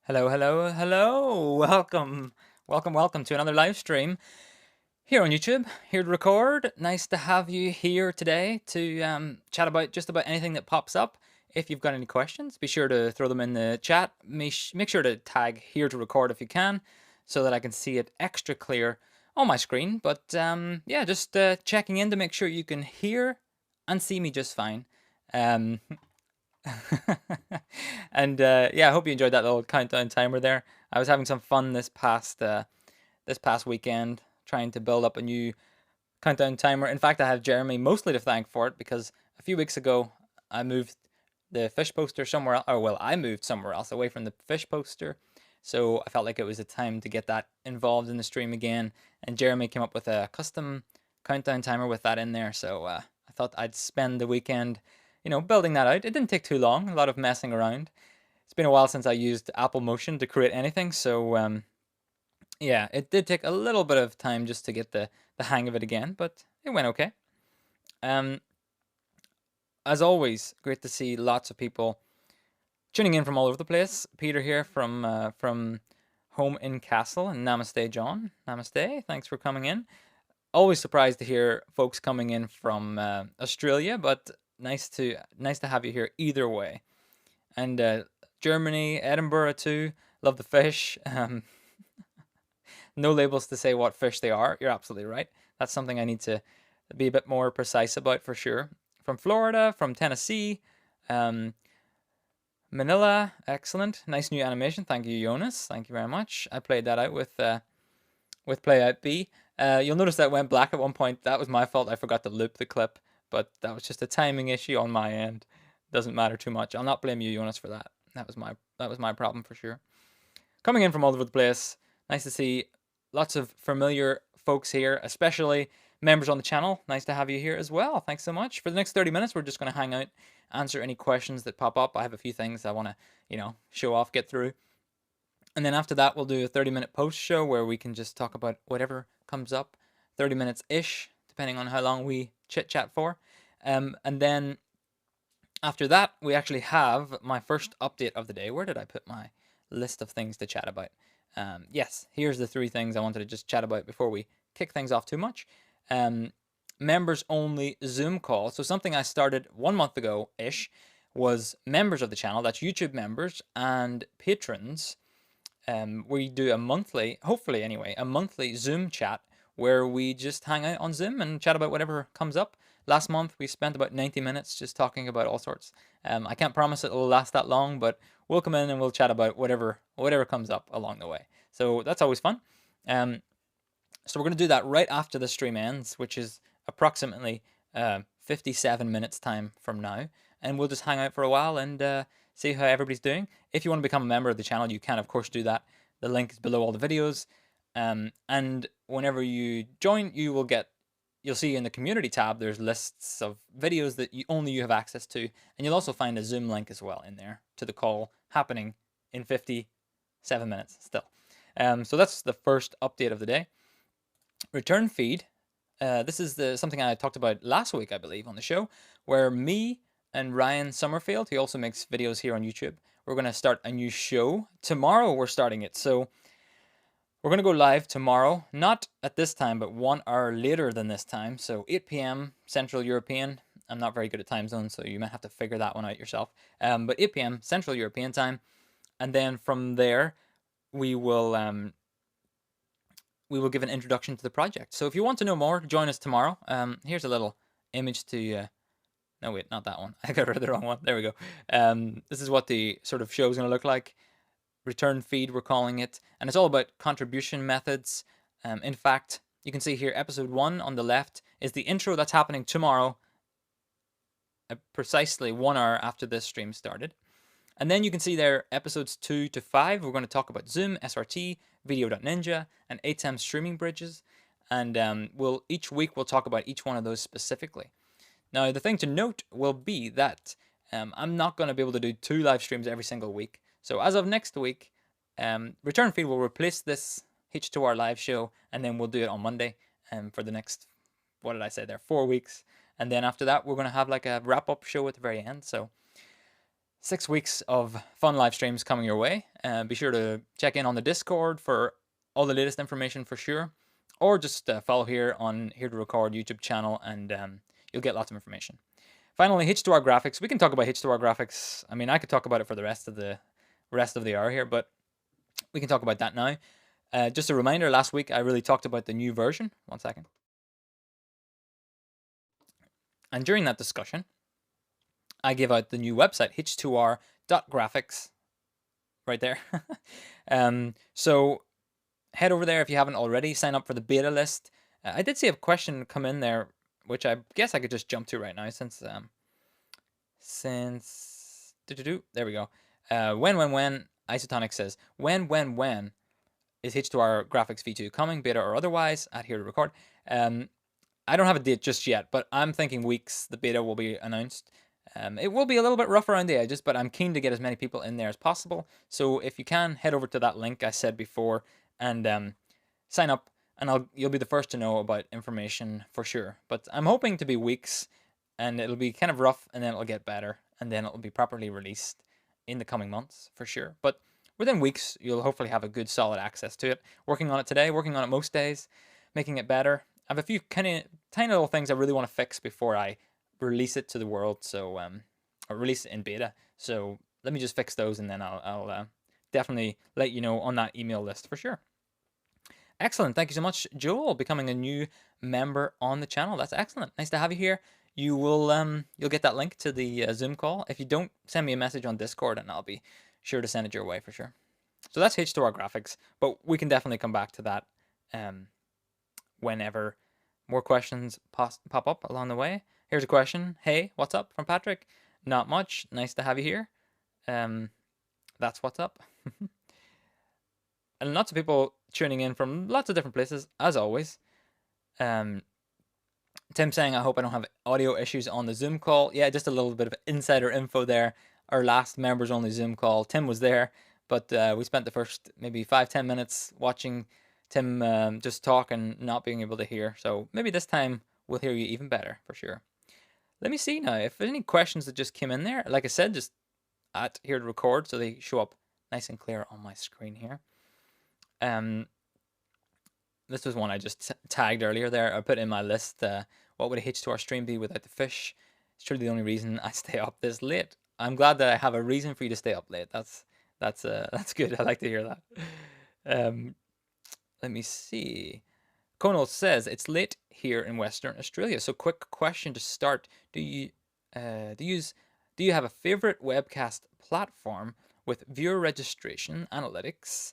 Hello, hello, hello. Welcome to another live stream here on YouTube. Here to record. Nice to have you here today to chat about just about anything that pops up. If you've got any questions, be sure to throw them in the chat. Make sure to tag here to record if you can, so that I can see it extra clear on my screen. But yeah, just checking in to make sure you can hear and see me just fine. Um, and yeah, I hope you enjoyed that little countdown timer there. I was having some fun this past weekend trying to build up a new countdown timer. In fact, I have Jeremy mostly to thank for it because a few weeks ago I moved the fish poster somewhere else, or well, I moved somewhere else away from the fish poster. So I felt like it was a time to get that involved in the stream again. And Jeremy came up with a custom countdown timer with that in there. So I thought I'd spend the weekend, building that out. It didn't take too long, a lot of messing around. It's been a while since I used Apple Motion to create anything. So yeah, it did take a little bit of time just to get the hang of it again, but it went okay. Um, as always, great to see lots of people tuning in from all over the place. Peter here from home in Castle, and Namaste, John. Namaste. Thanks for coming in. Always surprised to hear folks coming in from Australia, but nice to have you here either way. And Germany, Edinburgh too. Love the fish. No labels to say what fish they are. You're absolutely right. That's something I need to be a bit more precise about for sure. From Florida, from Tennessee, um, Manila, excellent. Nice new animation. Thank you, Jonas. Thank you very much. I played that out with Play Out B. You'll notice that went black at one point. That was my fault. I forgot to loop the clip, but that was just a timing issue on my end. Doesn't matter too much. I'll not blame you, Jonas, for that. That was my problem for sure. Coming in from all over the place. Nice to see lots of familiar folks here, especially members on the channel. Nice to have you here as well. Thanks so much. For the next 30 minutes, we're just going to hang out, answer any questions that pop up. I have a few things I want to, show off, get through. And then after that, we'll do a 30-minute post show where we can just talk about whatever comes up, 30 minutes-ish, depending on how long we chit-chat for. And then after that, we actually have my first update of the day. Where did I put my list of things to chat about? Yes, here's the three things I wanted to just chat about before we kick things off too much. Members only Zoom call. So something I started 1 month ago ish was members of the channel, that's YouTube members and patrons. We do a monthly, hopefully anyway, a monthly Zoom chat where we just hang out on Zoom and chat about whatever comes up. Last month we spent about 90 minutes just talking about all sorts. I can't promise it'll last that long, but we'll come in and we'll chat about whatever comes up along the way. So that's always fun. So we're going to do that right after the stream ends, which is approximately 57 minutes time from now. And we'll just hang out for a while and see how everybody's doing. If you want to become a member of the channel, you can, of course, do that. The link is below all the videos. And whenever you join, you'll see in the community tab, there's lists of videos that only you have access to. And you'll also find a Zoom link as well in there to the call happening in 57 minutes still. So that's the first update of the day. Return feed. This is something I talked about last week, I believe, on the show, where me and Ryan Summerfield, he also makes videos here on YouTube, we're going to start a new show. Tomorrow we're starting it. So we're going to go live tomorrow, not at this time, but 1 hour later than this time. So 8 p.m. Central European. I'm not very good at time zones, so you might have to figure that one out yourself. But 8 p.m. Central European time. And then from there, we will give an introduction to the project. So if you want to know more, join us tomorrow. Here's a little image to... no, wait, not that one. I got rid of the wrong one. There we go. This is what the sort of show is going to look like. Return feed, we're calling it. And it's all about contribution methods. In fact, you can see here, episode 1 on the left is the intro that's happening tomorrow, precisely 1 hour after this stream started. And then you can see there, episodes 2 to 5, we're going to talk about Zoom, SRT, Video.Ninja, and ATEM streaming bridges. And each week we'll talk about each one of those specifically. Now, the thing to note will be that I'm not going to be able to do 2 live streams every single week. So as of next week, Return Feed will replace this H2R live show, and then we'll do it on Monday for the next, 4 weeks. And then after that, we're going to have like a wrap-up show at the very end. So 6 weeks of fun live streams coming your way. Be sure to check in on the Discord for all the latest information for sure, or just follow here on Here to Record YouTube channel, and you'll get lots of information. Finally, H2R Graphics. We can talk about H2R Graphics. I mean, I could talk about it for the rest of the hour here, but we can talk about that now. Just a reminder, last week I really talked about the new version. One second. And during that discussion, I gave out the new website, H2R.graphics, right there. So head over there if you haven't already. Sign up for the beta list. I did see a question come in there, which I guess I could just jump to right now since there we go. When Isotonic says when is H2R Graphics V2 coming, beta or otherwise, at Here to Record. I don't have a date just yet, but I'm thinking weeks the beta will be announced. It will be a little bit rough around the edges, but I'm keen to get as many people in there as possible. So if you can, head over to that link I said before and sign up, and you'll be the first to know about information for sure. But I'm hoping to be weeks, and it'll be kind of rough, and then it'll get better, and then it'll be properly released in the coming months for sure. But within weeks, you'll hopefully have a good solid access to it. Working on it today, working on it most days, making it better. I have a few kind of tiny little things I really want to fix before I release it to the world. So or release it in beta. So let me just fix those, and then I'll definitely let you know on that email list for sure. Excellent. Thank you so much, Joel, becoming a new member on the channel. That's excellent. Nice to have you here. You will you'll get that link to the Zoom call. If you don't, send me a message on Discord, and I'll be sure to send it your way for sure. So that's H2R Graphics, but we can definitely come back to that whenever more questions pop up along the way. Here's a question. Hey, what's up, from Patrick? Not much. Nice to have you here. That's what's up. And lots of people tuning in from lots of different places, as always. Tim saying, I hope I don't have audio issues on the Zoom call. Yeah, just a little bit of insider info there. Our last members only Zoom call, Tim was there, but we spent the first maybe 5-10 minutes watching Tim just talk and not being able to hear. So maybe this time we'll hear you even better for sure. Let me see now if there's any questions that just came in there. Like I said, just at Here to Record, so they show up nice and clear on my screen here. This was one I just tagged earlier there. I put in my list, what would a H2R stream be without the fish? It's truly the only reason I stay up this late. I'm glad that I have a reason for you to stay up late. That's good. I like to hear that. Let me see. Conal says it's late here in Western Australia. So quick question to start: do you have a favorite webcast platform with viewer registration, analytics,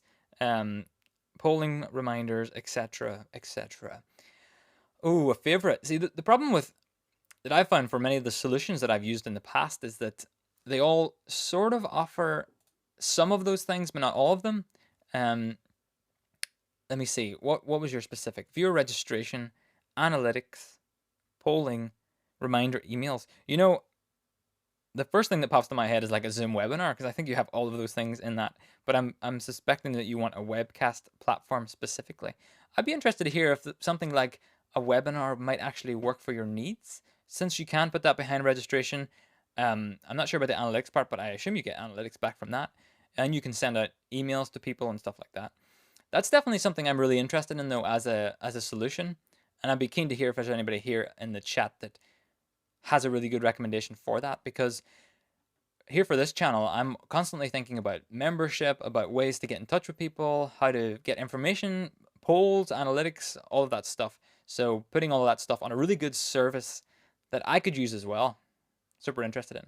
polling reminders, etc., etc.? Oh, a favorite. See, the problem that I've found for many of the solutions that I've used in the past is that they all sort of offer some of those things, but not all of them. Let me see. What was your specific? Viewer registration, analytics, polling, reminder, emails. You know, the first thing that pops to my head is like a Zoom webinar, because I think you have all of those things in that. But I'm suspecting that you want a webcast platform specifically. I'd be interested to hear if something like a webinar might actually work for your needs. Since you can put that behind registration, I'm not sure about the analytics part, but I assume you get analytics back from that. And you can send out emails to people and stuff like that. That's definitely something I'm really interested in, though, as a solution. And I'd be keen to hear if there's anybody here in the chat that has a really good recommendation for that, because here for this channel, I'm constantly thinking about membership, about ways to get in touch with people, how to get information, polls, analytics, all of that stuff. So putting all of that stuff on a really good service that I could use as well. Super interested in.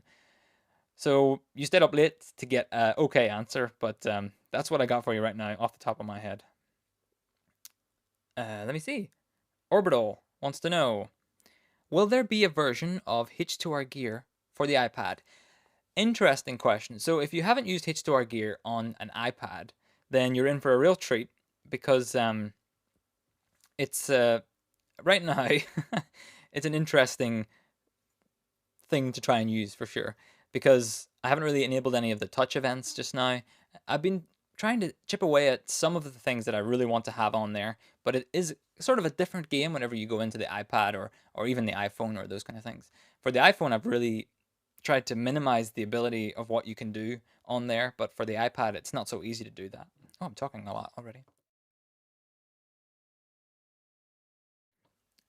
So you stayed up late to get an okay answer, but that's what I got for you right now off the top of my head. Let me see. Orbital wants to know, will there be a version of H2R Gear for the iPad? Interesting question. So if you haven't used H2R Gear on an iPad, then you're in for a real treat, because it's right now it's an interesting thing to try and use for sure, because I haven't really enabled any of the touch events just now. I've been trying to chip away at some of the things that I really want to have on there, but it is sort of a different game whenever you go into the iPad or even the iPhone or those kind of things. For the iPhone, I've really tried to minimize the ability of what you can do on there, but for the iPad, it's not so easy to do that. Oh, I'm talking a lot already.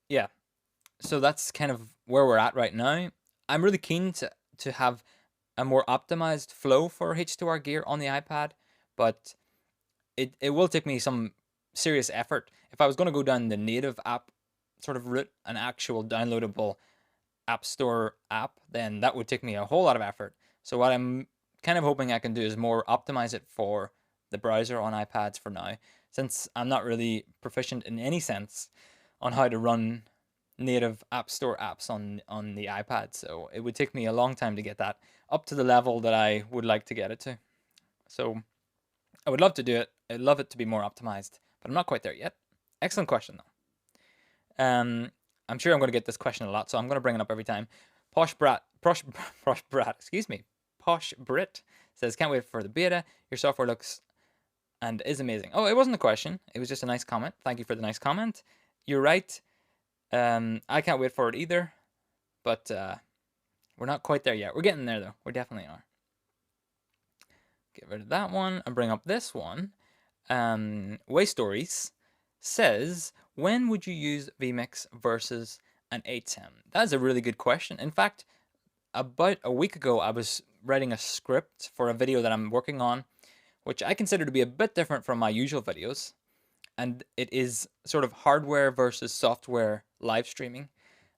Yeah, so that's kind of where we're at right now. I'm really keen to have a more optimized flow for H2R gear on the iPad, but it will take me some serious effort. If I was going to go down the native app sort of route, an actual downloadable App Store app, then that would take me a whole lot of effort. So what I'm kind of hoping I can do is more optimize it for the browser on iPads for now, since I'm not really proficient in any sense on how to run native App Store apps on the iPad. So it would take me a long time to get that up to the level that I would like to get it to. So I would love to do it. I'd love it to be more optimized, but I'm not quite there yet. Excellent question though. I'm sure I'm going to get this question a lot, so I'm going to bring it up every time. Posh Brat, excuse me. Posh Brit says, can't wait for the beta. Your software looks and is amazing. Oh, it wasn't a question. It was just a nice comment. Thank you for the nice comment. You're right. I can't wait for it either, but we're not quite there yet. We're getting there though. We definitely are. Get rid of that one and bring up this one. Way Stories says, when would you use vMix versus an ATEM? That is a really good question. In fact, about a week ago, I was writing a script for a video that I'm working on, which I consider to be a bit different from my usual videos. And it is sort of hardware versus software live streaming,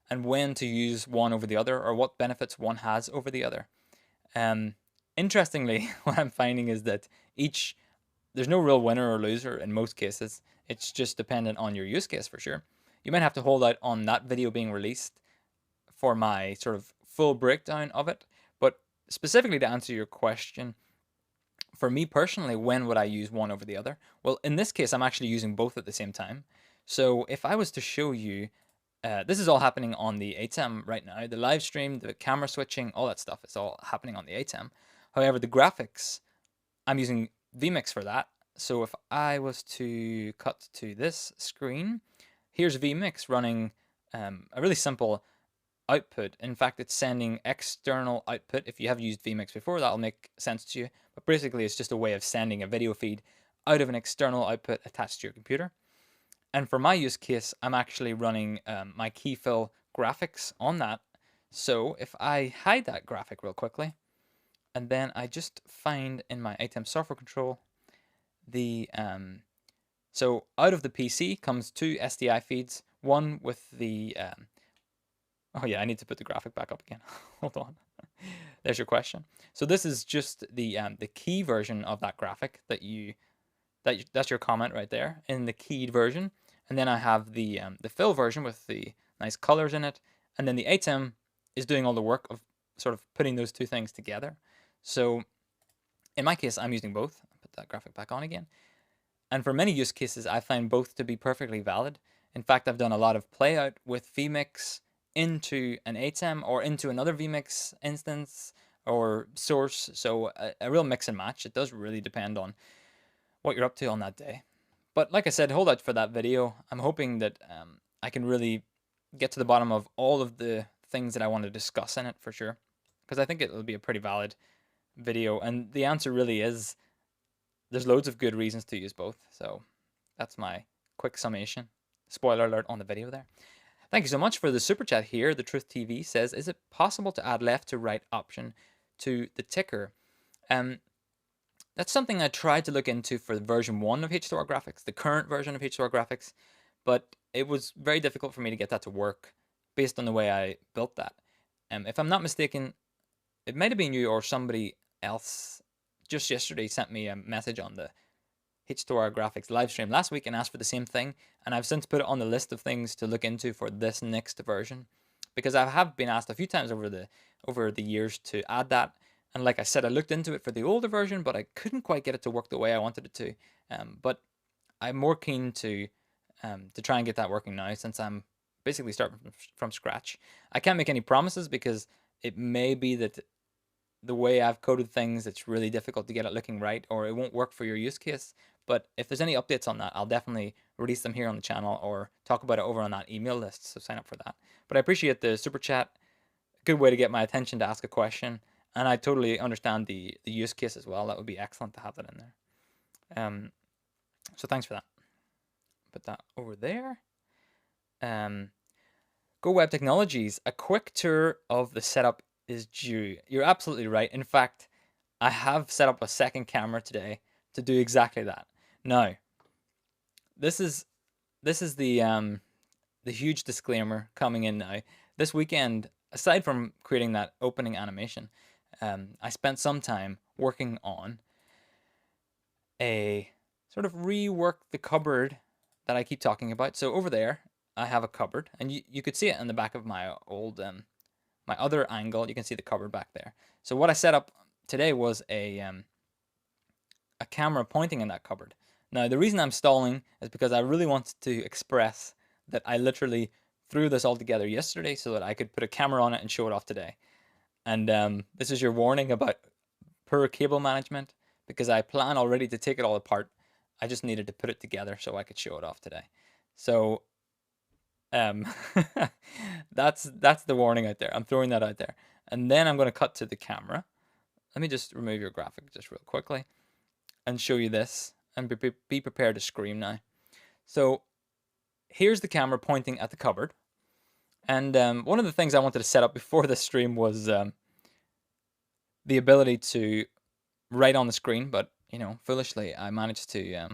and when to use one over the other, or what benefits one has over the other. Interestingly, what I'm finding is that there's no real winner or loser in most cases. It's just dependent on your use case for sure. You might have to hold out on that video being released for my sort of full breakdown of it. But specifically to answer your question, for me personally, when would I use one over the other? Well, in this case, I'm actually using both at the same time. So if I was to show you, this is all happening on the ATEM right now. The live stream, the camera switching, all that stuff is all happening on the ATEM. However, the graphics, I'm using vMix for that. So if I was to cut to this screen, here's vMix running a really simple output. In fact, it's sending external output. If you have used vMix before, that'll make sense to you. But basically, it's just a way of sending a video feed out of an external output attached to your computer. And for my use case, I'm actually running my keyfill graphics on that. So if I hide that graphic real quickly, and then I just find in my ATEM software control the so out of the PC comes two SDI feeds, one with the oh yeah, I need to put the graphic back up again. Hold on. There's your question. So this is just the key version of that graphic that's your comment right there in the keyed version, and then I have the fill version with the nice colors in it, and then the ATEM is doing all the work of sort of putting those two things together. So in my case, I'm using both. I'll put that graphic back on again. And for many use cases, I find both to be perfectly valid. In fact, I've done a lot of play out with vMix into an ATEM or into another vMix instance or source. So a real mix and match. It does really depend on what you're up to on that day. But like I said, hold out for that video. I'm hoping that I can really get to the bottom of all of the things that I want to discuss in it for sure, because I think it will be a pretty valid video. And the answer really is there's loads of good reasons to use both. So that's my quick summation. Spoiler alert on the video there. Thank you so much for the super chat here. The Truth TV says, is it possible to add left to right option to the ticker? That's something I tried to look into for version 1 of H2R Graphics, the current version of H2R Graphics, but it was very difficult for me to get that to work based on the way I built that. If I'm not mistaken, it might have been you or somebody else just yesterday sent me a message on the H2R Graphics live stream last week and asked for the same thing, and I've since put it on the list of things to look into for this next version, because I have been asked a few times over the years to add that. And like I said, I looked into it for the older version, but I couldn't quite get it to work the way I wanted it to. But I'm more keen to try and get that working now, since I'm basically starting from scratch. I can't make any promises because it may be that the way I've coded things, it's really difficult to get it looking right, or it won't work for your use case. But if there's any updates on that, I'll definitely release them here on the channel or talk about it over on that email list. So sign up for that. But I appreciate the super chat. good way to get my attention to ask a question. And I totally understand the use case as well. That would be excellent to have that in there. So thanks for that. Put that over there. Go Web Technologies. A quick tour of the setup is due. You're absolutely right. In fact, I have set up a second camera today to do exactly that. Now, this is the huge disclaimer coming in now. This weekend, aside from creating that opening animation, I spent some time working on a sort of rework the cupboard that I keep talking about. So over there, I have a cupboard, and you could see it in the back of my old my other angle. You can see the cupboard back there. So what I set up today was a camera pointing in that cupboard. Now the reason I'm stalling is because I really want to express that I literally threw this all together yesterday so that I could put a camera on it and show it off today. And this is your warning about poor cable management, because I plan already to take it all apart. I just needed to put it together so I could show it off today. So that's the warning out there. I'm throwing that out there. And then I'm going to cut to the camera. Let me just remove your graphic just real quickly and show you this, and be prepared to scream now. So here's the camera pointing at the cupboard. And one of the things I wanted to set up before the stream was the ability to write on the screen, but you know, foolishly, I managed to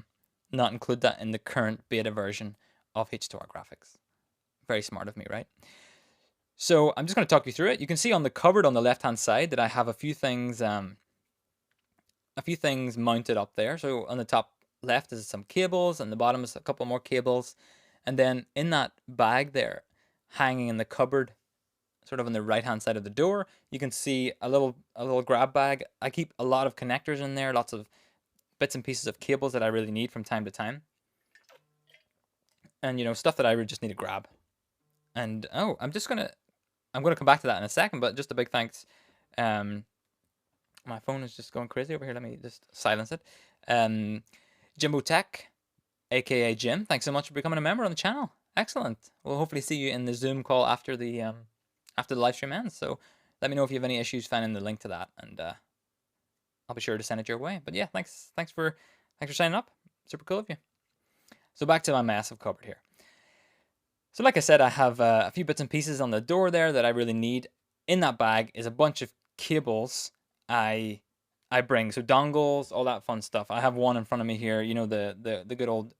not include that in the current beta version of H2R Graphics. Very smart of me, right? So I'm just going to talk you through it. You can see on the cupboard on the left-hand side that I have a few things mounted up there. So on the top left is some cables, and the bottom is a couple more cables. And then in that bag there, hanging in the cupboard, sort of on the right-hand side of the door, you can see a little grab bag. I keep a lot of connectors in there, lots of bits and pieces of cables that I really need from time to time. And, you know, stuff that I would just need to grab. And, oh, I'm going to come back to that in a second, but just a big thanks. My phone is just going crazy over here. Let me just silence it. Jimbo Tech, aka Jim, thanks so much for becoming a member on the channel. Excellent. We'll hopefully see you in the Zoom call after the live stream ends. So let me know if you have any issues finding the link to that, and I'll be sure to send it your way. But yeah, thanks for signing up. Super cool of you. So back to my massive cupboard here. So like I said, I have a few bits and pieces on the door there that I really need. In that bag is a bunch of cables I bring. So dongles, all that fun stuff. I have one in front of me here. You know, the good old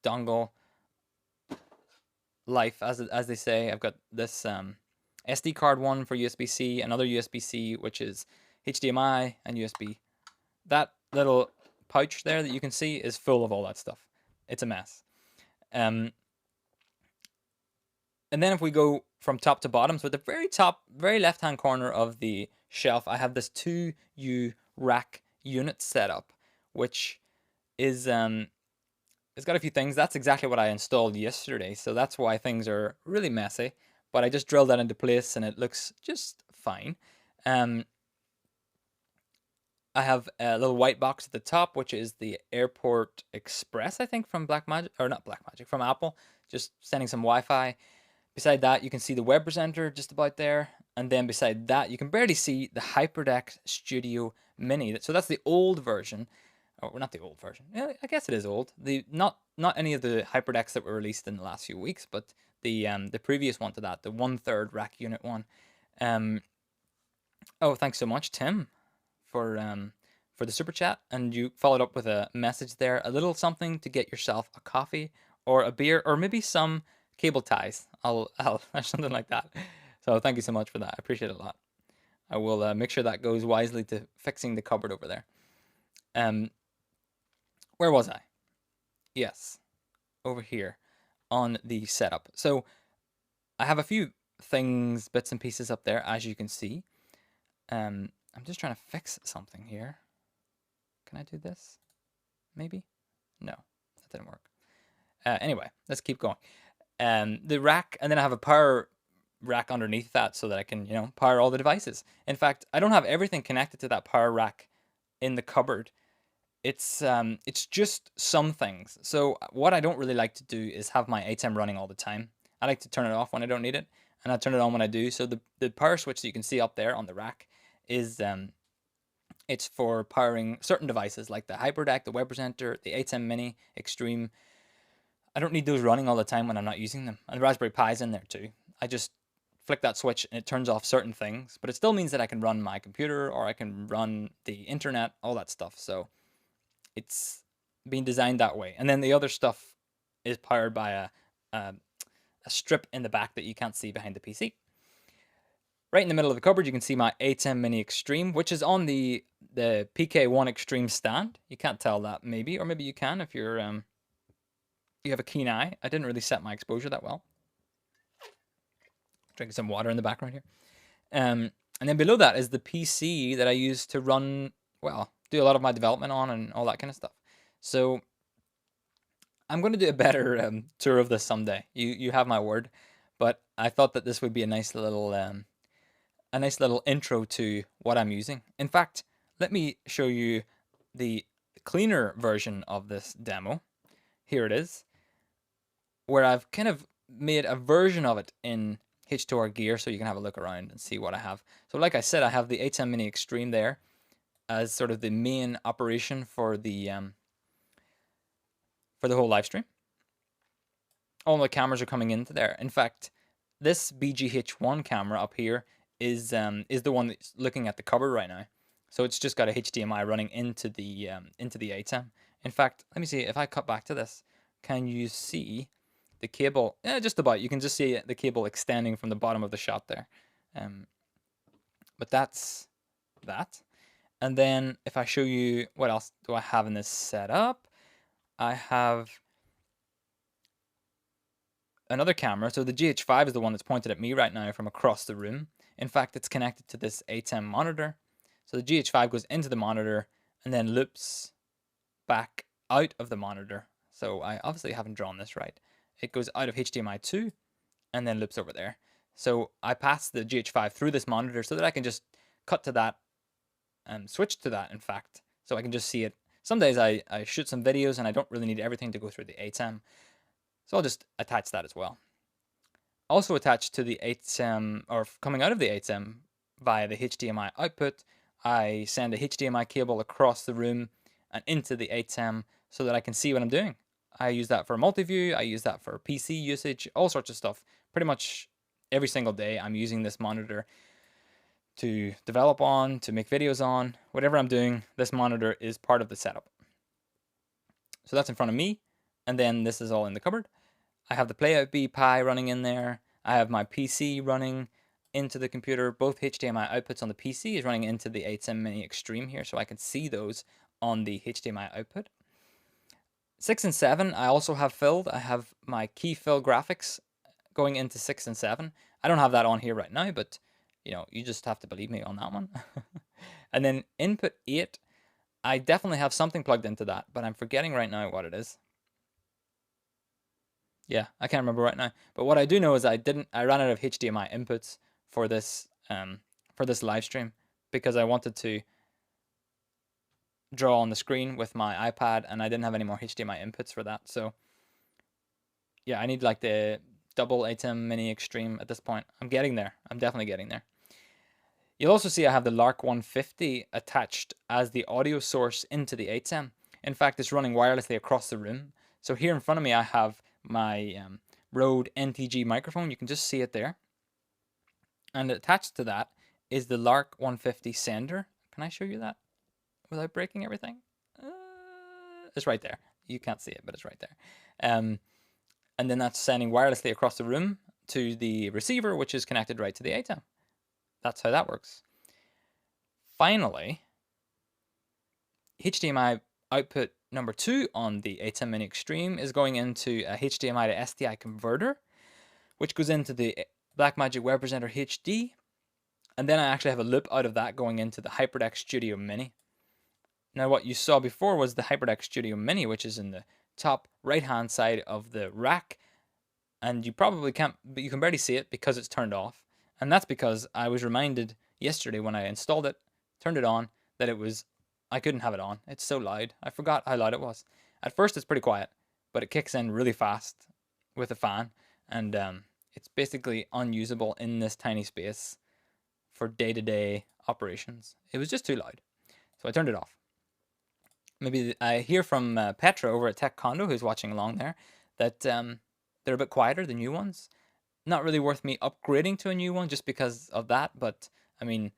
dongle life, as they say. I've got this SD card one for USB-C, another USB-C, which is HDMI and USB. That little pouch there that you can see is full of all that stuff. It's a mess. And then if we go from top to bottom, so at the very top, very left-hand corner of the shelf, I have this 2U rack unit setup, which is it's got a few things. That's exactly what I installed yesterday, so that's why things are really messy. But I just drilled that into place, and it looks just fine. I have a little white box at the top, which is the Airport Express, I think, from Blackmagic, or not Blackmagic, from Apple, just sending some Wi-Fi. Beside that, you can see the web presenter just about there. And then beside that, you can barely see the HyperDeck Studio Mini. So that's the old version. Or not the old version. Yeah, I guess it is old. Not any of the HyperDecks that were released in the last few weeks, but the previous one to that, the 1/3 rack unit one. Oh, thanks so much, Tim, for the super chat. And you followed up with a message there, a little something to get yourself a coffee or a beer, or maybe some cable ties. I'll or something like that. So thank you so much for that. I appreciate it a lot. I will make sure that goes wisely to fixing the cupboard over there. Where was I? Yes, over here on the setup. So I have a few things, bits and pieces up there, as you can see. I'm just trying to fix something here. Can I do this? Maybe? No, that didn't work. Anyway, let's keep going. The rack, and then I have a power rack underneath that so that I can, you know, power all the devices. In fact, I don't have everything connected to that power rack in the cupboard. It's just some things. So what I don't really like to do is have my ATEM running all the time. I like to turn it off when I don't need it. and I turn it on when I do. So the power switch that you can see up there on the rack is it's for powering certain devices like the HyperDeck, the Web Presenter, the H2R Mini Extreme. I don't need those running all the time when I'm not using them. And the Raspberry Pi's in there too. I just flick that switch and it turns off certain things, but it still means that I can run my computer or I can run the internet, all that stuff. So it's being designed that way. And then the other stuff is powered by a strip in the back that you can't see behind the PC. Right in the middle of the cupboard, you can see my H2R Mini Extreme, which is on the PK1 Extreme stand. You can't tell that maybe, or maybe you can if you're you have a keen eye. I didn't really set my exposure that well. Drinking some water in the background here. And then below that is the PC that I use to run, well, do a lot of my development on and all that kind of stuff. So I'm going to do a better tour of this someday. You have my word. But I thought that this would be a nice little intro to what I'm using. In fact, let me show you the cleaner version of this demo. Here it is, where I've kind of made a version of it in H2R Gear so you can have a look around and see what I have. So like I said, I have the H2R Mini Extreme there as sort of the main operation for the whole live stream. All the cameras are coming into there. In fact, this BGH1 camera up here is the one that's looking at the cupboard right now. So it's just got a HDMI running into the H2R. In fact, let me see if I cut back to this. Can you see the cable? Yeah, just about. You can just see the cable extending from the bottom of the shot there. But that's that. And then if I show you what else do I have in this setup, I have another camera. So the GH5 is the one that's pointed at me right now from across the room. In fact, it's connected to this H2R monitor. So the GH5 goes into the monitor and then loops back out of the monitor. So I obviously haven't drawn this right. It goes out of HDMI 2 and then loops over there. So I pass the GH5 through this monitor so that I can just cut to that and switch to that, in fact. So I can just see it. Some days I shoot some videos and I don't really need everything to go through the H2R. So I'll just attach that as well. Also attached to the H2R, or coming out of the H2R via the HDMI output, I send a HDMI cable across the room and into the H2R so that I can see what I'm doing. I use that for multi-view, I use that for PC usage, all sorts of stuff. Pretty much every single day I'm using this monitor to develop on, to make videos on. Whatever I'm doing, this monitor is part of the setup. So that's in front of me, and then this is all in the cupboard. I have the Playout B Pi running in there. I have my PC running into the computer. Both HDMI outputs on the PC is running into the H2R Mini Extreme here, so I can see those on the HDMI output. 6 and 7 I also have filled. I have my key fill graphics going into 6 and 7. I don't have that on here right now, but you know, you just have to believe me on that one. And then input 8, I definitely have something plugged into that, but I'm forgetting right now what it is. Yeah, I can't remember right now. But what I do know is I ran out of HDMI inputs for this live stream because I wanted to draw on the screen with my iPad and I didn't have any more HDMI inputs for that. So yeah, I need like the double H2R Mini Extreme at this point. I'm getting there. I'm definitely getting there. You'll also see I have the Lark 150 attached as the audio source into the H2R. In fact, it's running wirelessly across the room. So here in front of me, I have my Rode NTG microphone. You can just see it there. And attached to that is the Lark 150 sender. Can I show you that without breaking everything? It's right there. You can't see it, but it's right there. And then that's sending wirelessly across the room to the receiver, which is connected right to the H2R. That's how that works. Finally, HDMI output number 2 on the H2R Mini Extreme is going into a HDMI to SDI converter, which goes into the Blackmagic Web Presenter HD. And then I actually have a loop out of that going into the HyperDeck Studio Mini. Now what you saw before was the HyperDeck Studio Mini, which is in the top right-hand side of the rack. And you probably can't, but you can barely see it because it's turned off. And that's because I was reminded yesterday when I installed it, turned it on, that I couldn't have it on. It's so loud. I forgot how loud it was. At first it's pretty quiet, but it kicks in really fast with a fan, and It's basically unusable in this tiny space for day-to-day operations. It was just too loud, so I turned it off. Maybe I hear from Petra over at Tech Condo, who's watching along there, that they're a bit quieter, the new ones. Not really worth me upgrading to a new one just because of that, but I mean,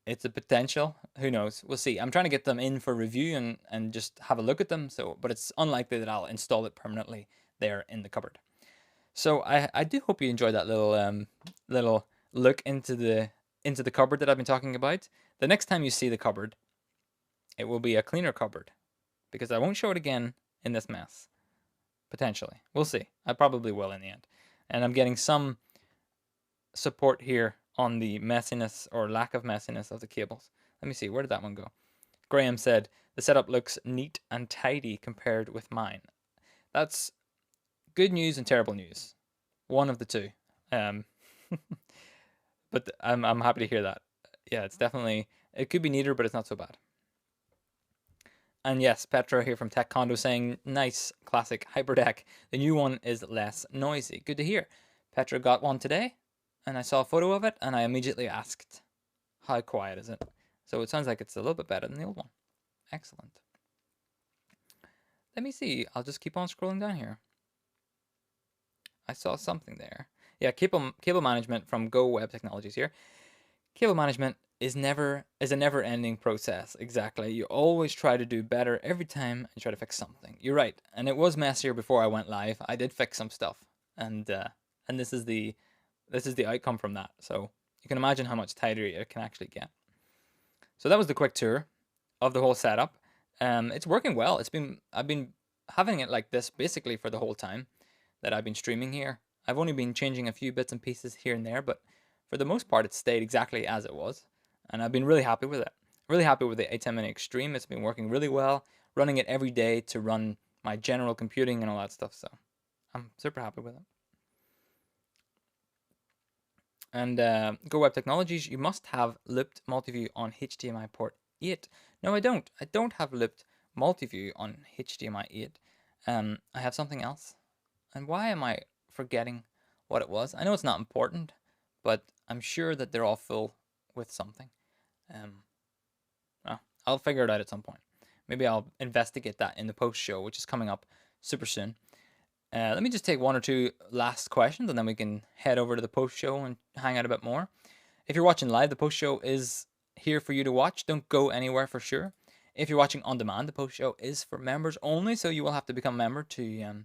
it's a potential. Who knows? We'll see. I'm trying to get them in for review and just have a look at them. So, but it's unlikely that I'll install it permanently there in the cupboard. So I do hope you enjoyed that little look into the cupboard that I've been talking about. The next time you see the cupboard, it will be a cleaner cupboard because I won't show it again in this mess. Potentially. We'll see. I probably will in the end. And I'm getting some support here on the messiness or lack of messiness of the cables. Let me see, where did that one go? Graham said, the setup looks neat and tidy compared with mine. That's good news and terrible news. One of the two. But I'm happy to hear that. Yeah, it's definitely, it could be neater, but it's not so bad. And yes, Petra here from Tech Condo saying, nice classic hyperdeck. The new one is less noisy. Good to hear. Petra got one today, and I saw a photo of it, and I immediately asked, how quiet is it? So it sounds like it's a little bit better than the old one. Excellent. Let me see. I'll just keep on scrolling down here. I saw something there. Yeah, cable management from Go Web Technologies here. Cable management is a never-ending process. Exactly. You always try to do better every time and try to fix something. You're right. And it was messier before I went live. I did fix some stuff, and this is the outcome from that. So you can imagine how much tighter it can actually get. So that was the quick tour of the whole setup. It's working well. I've been having it like this basically for the whole time that I've been streaming here. I've only been changing a few bits and pieces here and there, but for the most part, it stayed exactly as it was. And I've been really happy with it. Really happy with the A10 Mini Extreme. It's been working really well. Running it every day to run my general computing and all that stuff. So I'm super happy with it. And Go Web Technologies, you must have looped multiview on HDMI port 8. No, I don't. I don't have looped multiview on HDMI 8. I have something else. And why am I forgetting what it was? I know it's not important, but I'm sure that they're all full with something. Well, I'll figure it out at some point. Maybe I'll investigate that in the post show, which is coming up super soon. Let me just take one or two last questions, and then we can head over to the post show and hang out a bit more. If you're watching live, the post show is here for you to watch. Don't go anywhere for sure. If you're watching on demand, the post show is for members only, so you will have to become a member to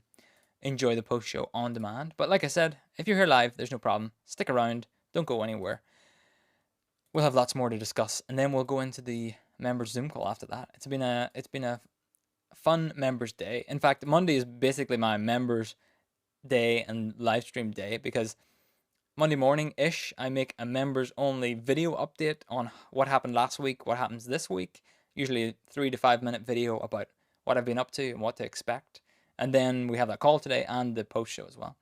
enjoy the post show on demand. But like I said, if you're here live, there's no problem. Stick around. Don't go anywhere. We'll have lots more to discuss, and then we'll go into the members Zoom call after that. It's been a fun members day. In fact, Monday is basically my members day and live stream day, because Monday morning ish I make a members only video update on what happened last week, what happens this week, usually a 3 to 5 minute video about what I've been up to and what to expect. And then we have that call today and the post show as well.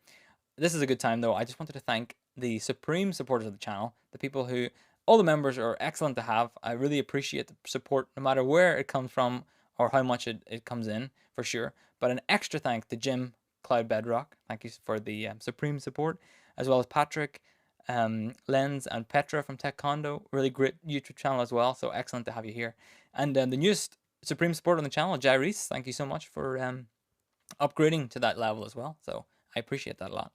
This is a good time though. I just wanted to thank the supreme supporters of the channel, the people who, all the members are excellent to have. I really appreciate the support no matter where it comes from or how much it comes in, for sure. But an extra thank to Jim Cloud Bedrock. Thank you for the supreme support, as well as Patrick, Lenz, and Petra from Tech Condo. Really great YouTube channel as well. So excellent to have you here. And the newest supreme support on the channel, Jairis. Thank you so much for upgrading to that level as well. So I appreciate that a lot.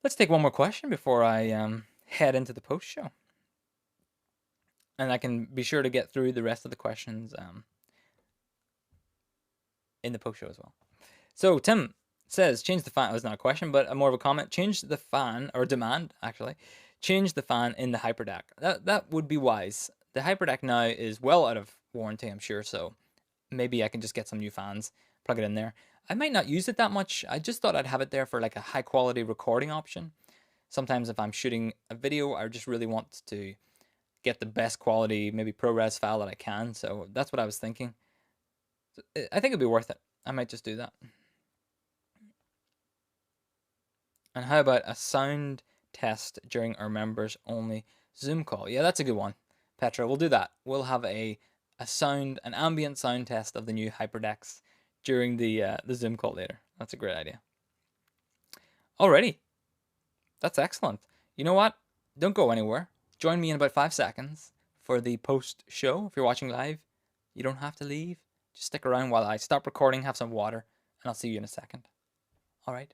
Let's take one more question before I head into the post show. And I can be sure to get through the rest of the questions in the post show as well. So Tim says, change the fan. It was not a question, but more of a comment. Change the fan, or demand actually. Change the fan in the hyperdeck. That would be wise. The hyperdeck now is well out of warranty, I'm sure. So maybe I can just get some new fans, plug it in there. I might not use it that much. I just thought I'd have it there for like a high quality recording option. Sometimes if I'm shooting a video, I just really want to get the best quality, maybe ProRes file that I can. So that's what I was thinking. I think it'd be worth it. I might just do that. And how about a sound test during our members only Zoom call? Yeah, that's a good one. Petra, we'll do that. We'll have an ambient sound test of the new hyperdecks during the Zoom call later. That's a great idea. Alrighty. That's excellent. You know what? Don't go anywhere. Join me in about 5 seconds for the post show. If you're watching live, you don't have to leave. Just stick around while I stop recording, have some water, and I'll see you in a second. All right.